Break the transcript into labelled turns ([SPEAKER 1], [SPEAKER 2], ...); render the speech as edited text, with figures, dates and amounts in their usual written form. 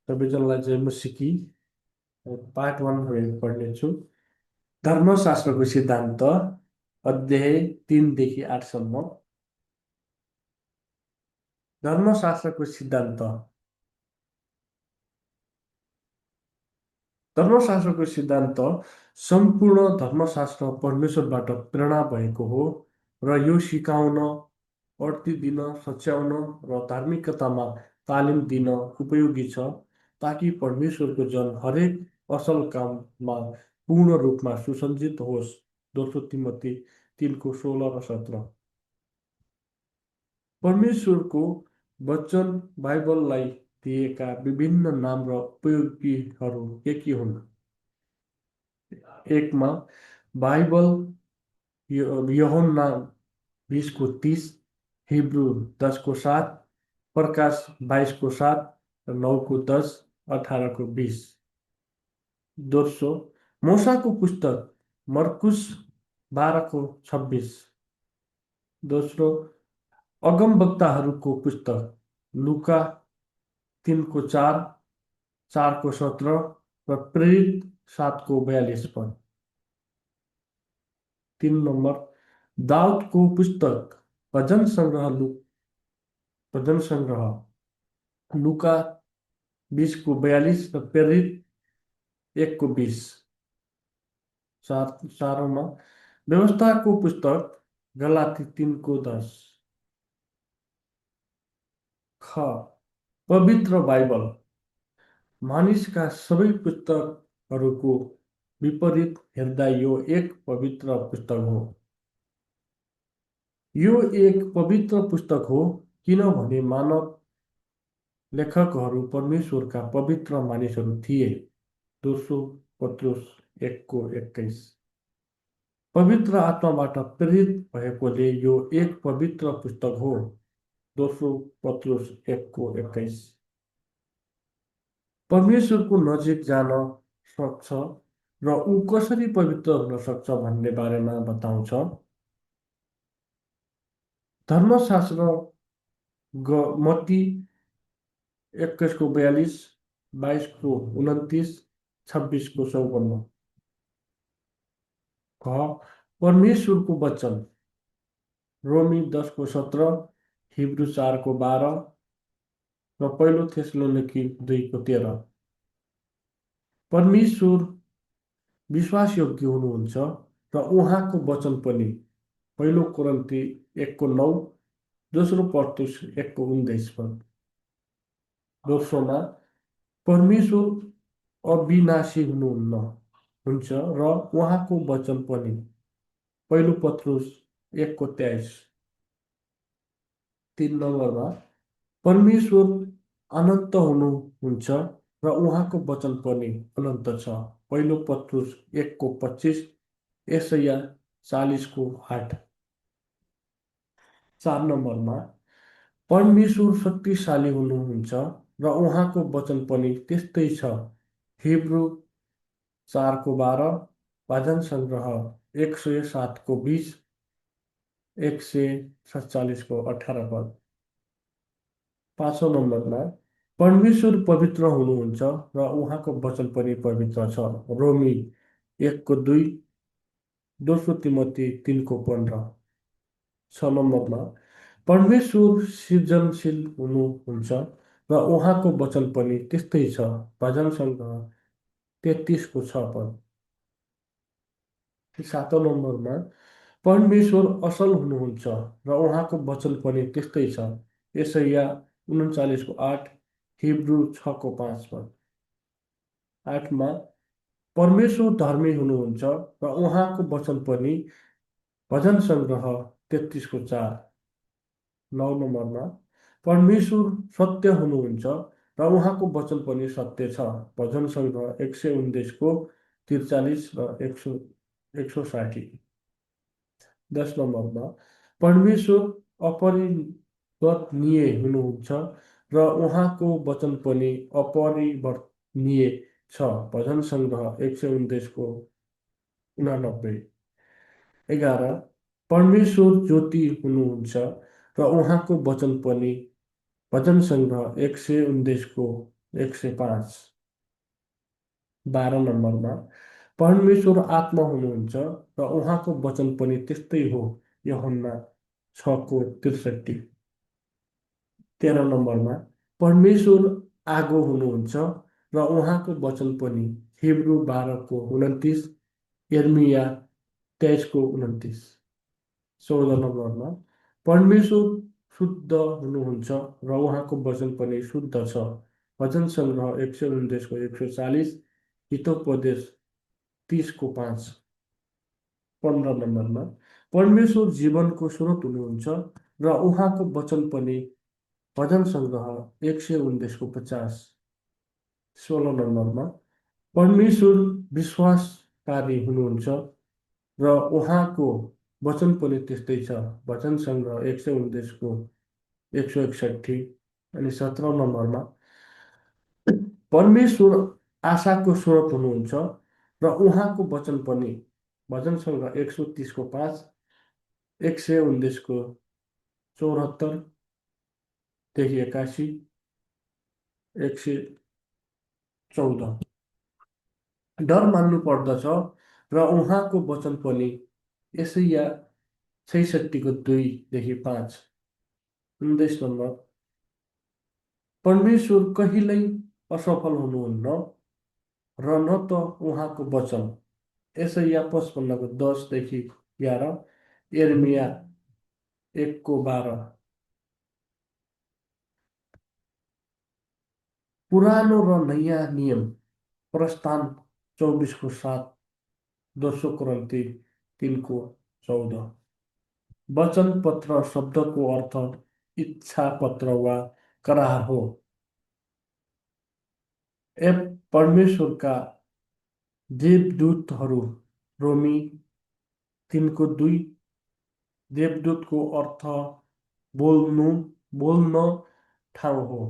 [SPEAKER 1] सबैजनालाई चाहिँ म सिकी पार्ट 1 पढ्नेछु। धर्मशास्त्रको सिद्धान्त अध्याय 3 देखि 8 सम्म। धर्मशास्त्रको सिद्धान्त। धर्मशास्त्रको सिद्धान्त सम्पूर्ण धर्मशास्त्र परमेश्वरबाट प्रेरणा भएको हो र यो सिकाउन, अर्थी दिन, सच्याउन र धार्मिकतामा तालिम दिन उपयोगी छ, ताकि परमेश्वरको जन हरेक असल काममा पूर्ण रूपमा सुसज्जित होस्। दोस्रो तिमोथी 3:16 र 17। परमेश्वरको वचन बाइबललाई दिएका विभिन्न नाम र उपयोगीहरू के हुन्? एकमा बाइबल यूहन्ना 20:30, हिब्रू 10:7, प्रकाश 22:7 र 9:10, 18:20। दोस्रो मूसाको पुस्तक मर्कुस 12:26। दोस्रो अगमवक्ताहरूको पुस्तक लुका 3:4, 4:17 र प्रेरित 7:42 पद। 3 नम्बर दाउदको पुस्तक भजन संग्रह लुका 20:42 र प्रेरित 1:20। चारमा व्यवस्थाको पुस्तक गलाती 3:10। ख पवित्र बाइबल मानिसका सबै पुस्तकहरूको विपरीत हेर्दा यो एक पवित्र पुस्तक हो। यो एक पवित्र पुस्तक हो किनभने मानव लेखकहरू परमेश्वरका पवित्र मानिसहरू थिए। दोस्रो पत्रुस 1:21। पवित्र आत्माबाट प्रेरित भएकोले यो एक पवित्र पुस्तक हो। दोस्रो पत्रुस 1:21। परमेश्वरको नजिक जान सक्छ र ऊ कसरी पवित्र हुन सक्छ भन्ने बारेमा बताउँछ। धर्मशास्त्र मत्ती 21:42, 22:29, 26:54। परमेश्वरको वचन रोमी 10:17, हिब्रू 4:12 र पहिलो थेसलोनिकी 2:13। परमेश्वर विश्वासयोग्य हुनुहुन्छ र उहाँको वचन पनि। पहिलो कोरिन्थी 1:9, दोस्रो पत्रुस 1:19 पद। दोस्रोमा परमेश्वर अविनाशी हुन्छ र उहाँको वचन पनि। पहिलो पत्रुस 1:23। 3 नम्बरमा परमेश्वर अनन्त हुनुहुन्छ र उहाँको वचन पनि अनन्त छ। पहिलो पत्रुस 1:25, यशाया 40:8। 4 नम्बरमा परमेश्वर शक्तिशाली हुनुहुन्छ र उहाँको वचन पनि त्यस्तै छ। हिब्रू 4:12, भजन संग्रह 107:20, 147:18 पद। 5 नम्बरमा परमेश्वर पवित्र हुनुहुन्छ र उहाँको वचन पनि पवित्र छ। रोमी 1:2, दोस्रो तिमोथी 3:15। 6 नम्बरमा परमेश्वर सृजनशील हुनुहुन्छ र उहाँको वचन पनि त्यस्तै छ। भजन संग्रह 33:6 पद। 7 नम्बरमा परमेश्वर असल हुनुहुन्छ र उहाँको वचन पनि त्यस्तै छ। यशाया 39:8, हिब्रू 6:5 पद। 8 मा परमेश्वर धर्मी हुनुहुन्छ र उहाँको वचन पनि। भजन संग्रह 33:4। 9 नम्बरमा परमेश्वर सत्य हुनुहुन्छ र उहाँको वचन पनि सत्य छ। भजन संग्रह 119:43 र 160। 10 नम्बरमा परमेश्वर अपरिवर्तनीय हुनुहुन्छ र उहाँको वचन पनि अपरिवर्तनीय छ। भजन संग्रह 119:89। 11 परमेश्वर ज्योति हुनुहुन्छ र उहाँको वचन पनि। भजन संग्रह 119:89 105। 12 नम्बरमा परमेश्वर आत्मा हुनुहुन्छ र उहाँको वचन पनि त्यस्तै हो, यूहन्ना 6:63। 13 नम्बरमा परमेश्वर आगो हुनुहुन्छ र उहाँको वचन पनि, हिब्रू 12:29, यर्मिया 23:29। 14 नम्बरमा परमेश्वर शुद्ध हुनुहुन्छ र उहाँको वचन पनि शुद्ध छ, भजन सङ्ग्रह 129:140, हितोपदेश 30:5। 15 नम्बरमा परमेश्वर जीवनको स्रोत हुनुहुन्छ र उहाँको वचन पनि, भजन सङ्ग्रह 119:50। 16 नम्बरमा परमेश्वर विश्वासकारी हुनुहुन्छ र उहाँको वचन पनि त्यस्तै छ, भजन सङ्ग्रह 119:161। अनि 17 नम्बरमा परमेश्वर आशाको स्रोत हुनुहुन्छ र उहाँको वचन पनि, भजन सङ्ग्रह 130:5, 119:74देखि 81, 114। डर मान्नु पर्दछ र उहाँको वचन पनि, यसैया 66:2देखि 5। 19 नम्बर परमेश्वर कहिल्यै असफल हुनुहुन्न र न त उहाँको वचन, यसैया 55:10देखि 11, यर्मिया 1:12। पुरानो र नयाँ नियम, प्रस्थान 24:7, दोस्रो कोरिन्थी 3:14। वचन पत्र शब्दको अर्थ इच्छा पत्र वा करार हो। परमेश्वरका देवदूतहरू, रोमी 3:2। देवदूतको अर्थ बोल्नु, बोल्न ठाउँ हो।